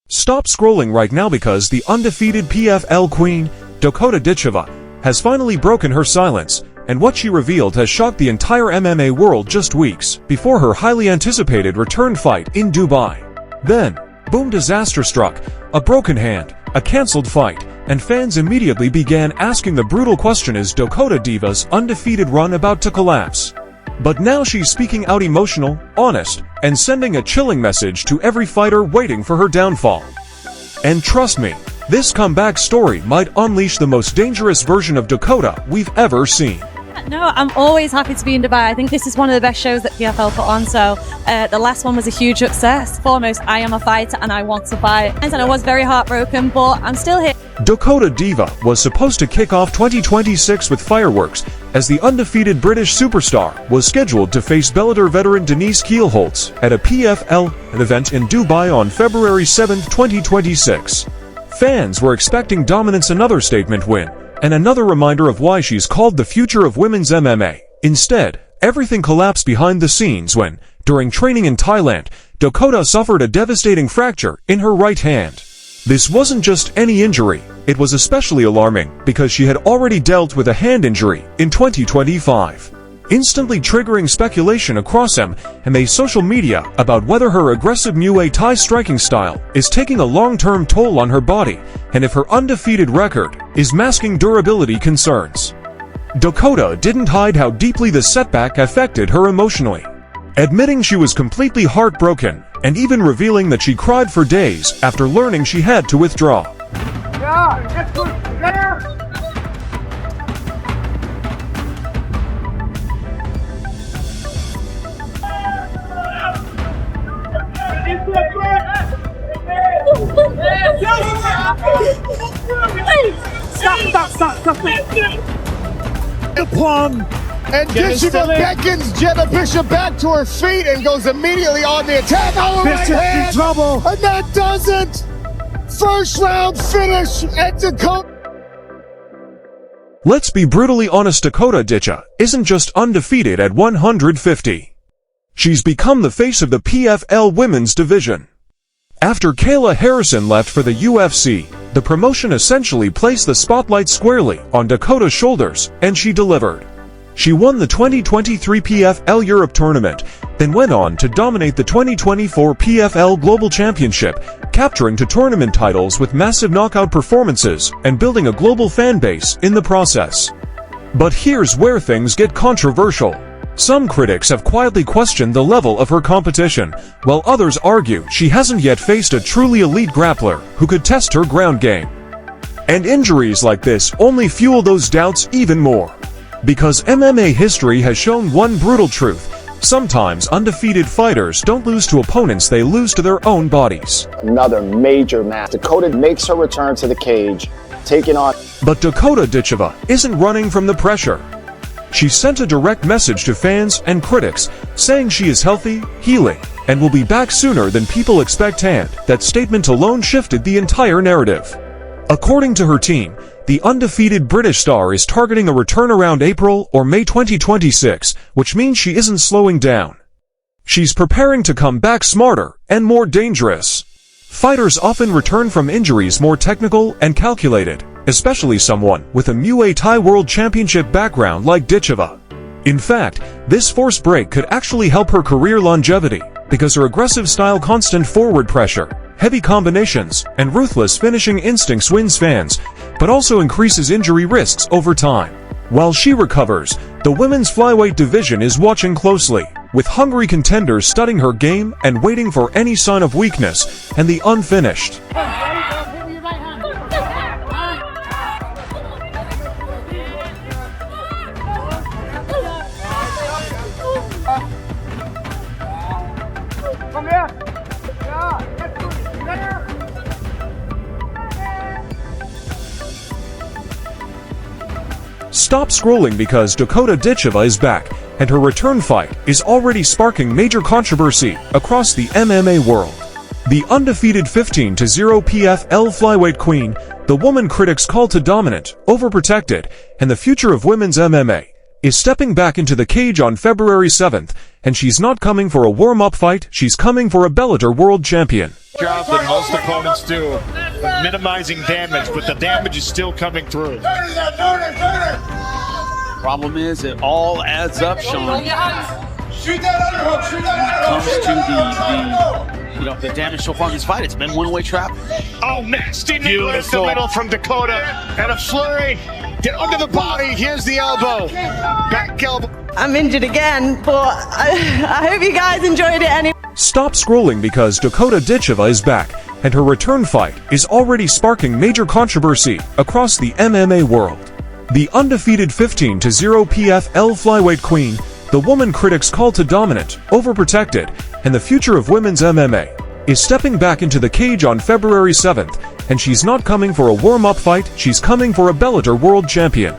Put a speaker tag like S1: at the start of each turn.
S1: Stop scrolling right now because the undefeated PFL queen, Dakota Ditcheva, has finally broken her silence, and what she revealed has shocked the entire MMA world just weeks before her highly anticipated return fight in Dubai. Then, boom, disaster struck, a broken hand, a cancelled fight, and fans immediately began asking the brutal question: is Dakota Diva's undefeated run about to collapse? But now she's speaking out emotional, honest, and sending a chilling message to every fighter waiting for her downfall. And trust me, this comeback story might unleash the most dangerous version of Dakota we've ever seen.
S2: No, I'm always happy to be in Dubai. I think this is one of the best shows that PFL put on, so the last one was a huge success. Foremost, I am a fighter and I want to fight. And I was very heartbroken, but I'm still here.
S1: Dakota Diva was supposed to kick off 2026 with fireworks, as the undefeated British superstar was scheduled to face Bellator veteran Denise Kielholtz at a PFL event in Dubai on February 7, 2026. Fans were expecting dominance, another statement win, and another reminder of why she's called the future of women's MMA. Instead, everything collapsed behind the scenes when, during training in Thailand, Dakota suffered a devastating fracture in her right hand. This wasn't just any injury, it was especially alarming because she had already dealt with a hand injury in 2025, instantly triggering speculation across MMA social media about whether her aggressive Muay Thai striking style is taking a long-term toll on her body and if her undefeated record is masking durability concerns. Dakota didn't hide how deeply the setback affected her emotionally, admitting she was completely heartbroken and even revealing that she cried for days after learning she had to withdraw.
S3: Stop. The plum. And Ditcheva beckons Jenna Bishop back to her feet and goes immediately on the attack. Oh, right hand. In trouble. And that does it. First round finish at Dakota.
S1: Let's be brutally honest, Dakota Ditcheva isn't just undefeated at 150. She's become the face of the PFL women's division. After Kayla Harrison left for the UFC, the promotion essentially placed the spotlight squarely on Dakota's shoulders, and she delivered. She won the 2023 PFL Europe tournament, then went on to dominate the 2024 PFL Global Championship, capturing two tournament titles with massive knockout performances and building a global fan base in the process. But here's where things get controversial. Some critics have quietly questioned the level of her competition, while others argue she hasn't yet faced a truly elite grappler who could test her ground game. And injuries like this only fuel those doubts even more. Because MMA history has shown one brutal truth: sometimes undefeated fighters don't lose to opponents, they lose to their own bodies.
S4: Another major match. Dakota makes her return to the cage, taking on...
S1: But Dakota Ditcheva isn't running from the pressure. She sent a direct message to fans and critics, saying she is healthy, healing, and will be back sooner than people expect, and that statement alone shifted the entire narrative. According to her team, the undefeated British star is targeting a return around April or May 2026, which means she isn't slowing down. She's preparing to come back smarter and more dangerous. Fighters often return from injuries more technical and calculated, especially someone with a Muay Thai World Championship background like Ditcheva. In fact, this forced break could actually help her career longevity, because her aggressive style, constant forward pressure, heavy combinations, and ruthless finishing instincts wins fans, but also increases injury risks over time. While she recovers, the women's flyweight division is watching closely, with hungry contenders studying her game and waiting for any sign of weakness and the unfinished. Stop scrolling because Dakota Ditcheva is back, and her return fight is already sparking major controversy across the MMA world. The undefeated 15-0 PFL flyweight queen, the woman critics call too dominant, overprotected, and the future of women's MMA, is stepping back into the cage on February 7th, and she's not coming for a warm-up fight, she's coming for a Bellator World Champion.
S5: Job that most opponents do of minimizing damage, but the damage is still coming through.
S6: Problem is, it all adds up, Sean.
S3: Shoot that underhook! Shoot that
S6: Comes to the damage so far in this fight. It's been one-way traffic.
S5: Oh, nasty knee right the middle from Dakota, and a flurry. Get under the body. Here's the elbow. Back elbow.
S7: I'm injured again, but I hope you guys enjoyed it anyway.
S1: Stop scrolling because Dakota Ditcheva is back, and her return fight is already sparking major controversy across the MMA world. The undefeated 15-0 PFL Flyweight Queen, the woman critics call to dominant, overprotected, and the future of women's MMA, is stepping back into the cage on February 7th, and she's not coming for a warm-up fight, she's coming for a Bellator World Champion.